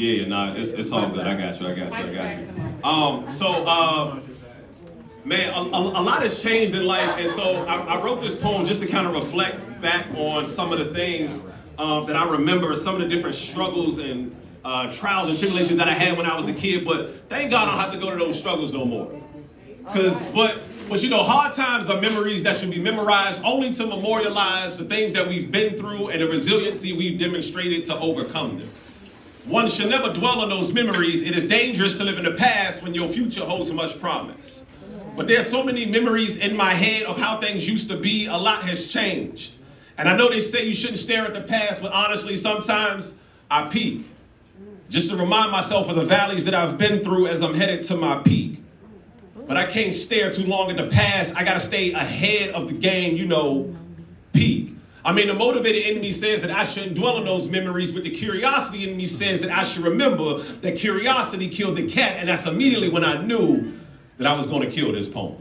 Yeah, nah, it's all good. I got you. Man, a lot has changed in life, and so I wrote this poem just to kind of reflect back on some of the things that I remember, some of the different struggles and trials and tribulations that I had when I was a kid. But thank God I don't have to go to those struggles no more. But you know, hard times are memories that should be memorized only to memorialize the things that we've been through and the resiliency we've demonstrated to overcome them. One should never dwell on those memories. It is dangerous to live in the past when your future holds much promise. But there's so many memories in my head of how things used to be. A lot has changed. And I know they say you shouldn't stare at the past, but honestly, sometimes I peek. Just to remind myself of the valleys that I've been through as I'm headed to my peak. But I can't stare too long at the past. I gotta stay ahead of the game, peak. I mean, the motivated enemy says that I shouldn't dwell on those memories, but the curiosity in me says that I should remember that curiosity killed the cat, and that's immediately when I knew that I was going to kill this poem.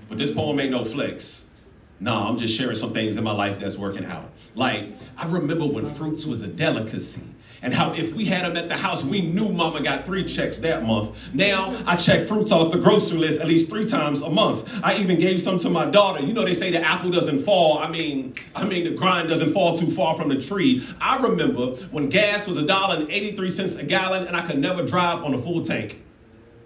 But this poem ain't no flex. Nah, I'm just sharing some things in my life that's working out. Like, I remember when fruits was a delicacy, and how if we had them at the house, we knew mama got 3 checks that month. Now, I check fruits off the grocery list at least 3 times a month. I even gave some to my daughter. You know, they say the apple doesn't fall. I mean, the grind doesn't fall too far from the tree. I remember when gas was $1.83 a gallon, and I could never drive on a full tank.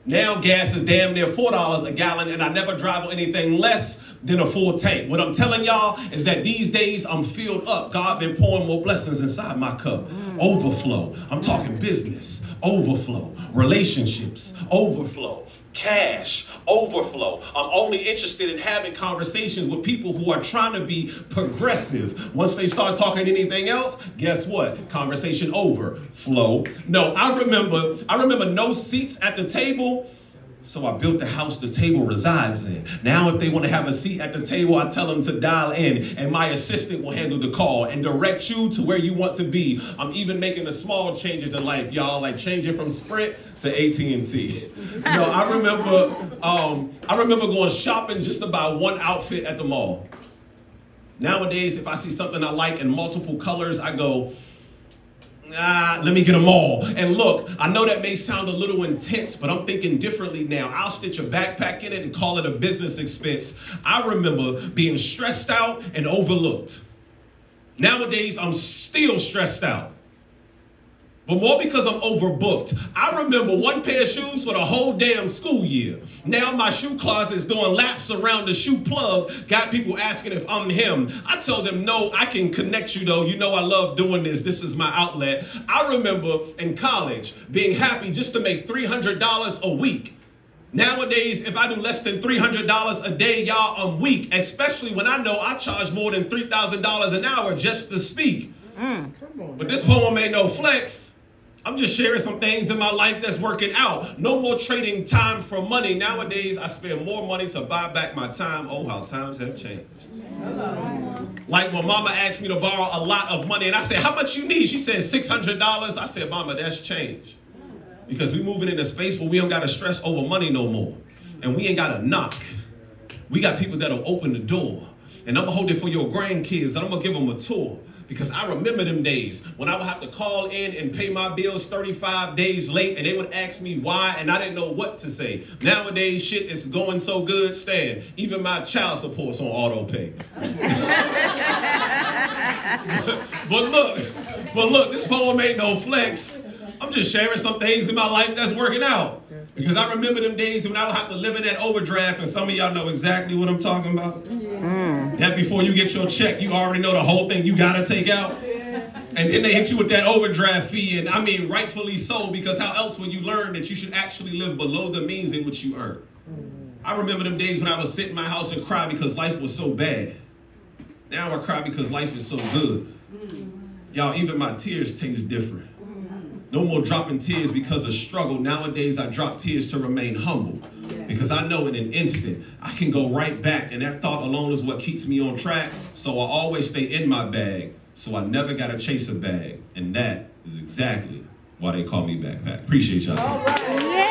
Now gas is damn near $4 a gallon, and I never drive on anything less than a full tank. What I'm telling y'all is that these days I'm filled up. God been pouring more blessings inside my cup. Overflow. I'm talking business. Overflow. Relationships. Overflow. Cash. Overflow. I'm only interested in having conversations with people who are trying to be progressive. Once they start talking anything else, guess what? Conversation over. Flow. No, I remember no seats at the table. So I built the house the table resides in. Now if they want to have a seat at the table, I tell them to dial in, and my assistant will handle the call and direct you to where you want to be. I'm even making the small changes in life, y'all, like changing from Sprint to AT&T. I remember going shopping just to buy one outfit at the mall. Nowadays, if I see something I like in multiple colors, I go, let me get them all. And look, I know that may sound a little intense, but I'm thinking differently now. I'll stitch a backpack in it and call it a business expense. I remember being stressed out and overlooked. Nowadays, I'm still stressed out, but more because I'm overbooked. I remember one pair of shoes for the whole damn school year. Now my shoe closet is doing laps around the shoe plug. Got people asking if I'm him. I tell them, no, I can connect you though. You know I love doing this. This is my outlet. I remember in college being happy just to make $300 a week. Nowadays, if I do less than $300 a day, y'all, I'm weak. Especially when I know I charge more than $3,000 an hour just to speak. But this poem ain't no flex. I'm just sharing some things in my life that's working out. No more trading time for money. Nowadays, I spend more money to buy back my time. Oh, how times have changed. Like when mama asked me to borrow a lot of money, and I said, how much you need? She said, $600. I said, mama, that's change. Because we moving in a space where we don't got to stress over money no more. And we ain't got to knock. We got people that'll open the door. And I'm going to hold it for your grandkids, and I'm going to give them a tour. Because I remember them days when I would have to call in and pay my bills 35 days late, and they would ask me why, and I didn't know what to say. Nowadays, shit is going so good, Stan. Even my child support's on auto pay. but look, this poem ain't no flex. I'm just sharing some things in my life that's working out. Because I remember them days when I would have to live in that overdraft, and some of y'all know exactly what I'm talking about. That before you get your check, you already know the whole thing you gotta take out. And then they hit you with that overdraft fee, and I mean rightfully so, because how else would you learn that you should actually live below the means in which you earn? I remember them days when I would sit in my house and cry because life was so bad. Now I cry because life is so good. Y'all, even my tears taste different. No more dropping tears because of struggle. Nowadays, I drop tears to remain humble. Because I know in an instant, I can go right back. And that thought alone is what keeps me on track. So I always stay in my bag. So I never got to chase a bag. And that is exactly why they call me Backpack. Appreciate y'all. All right. Yeah.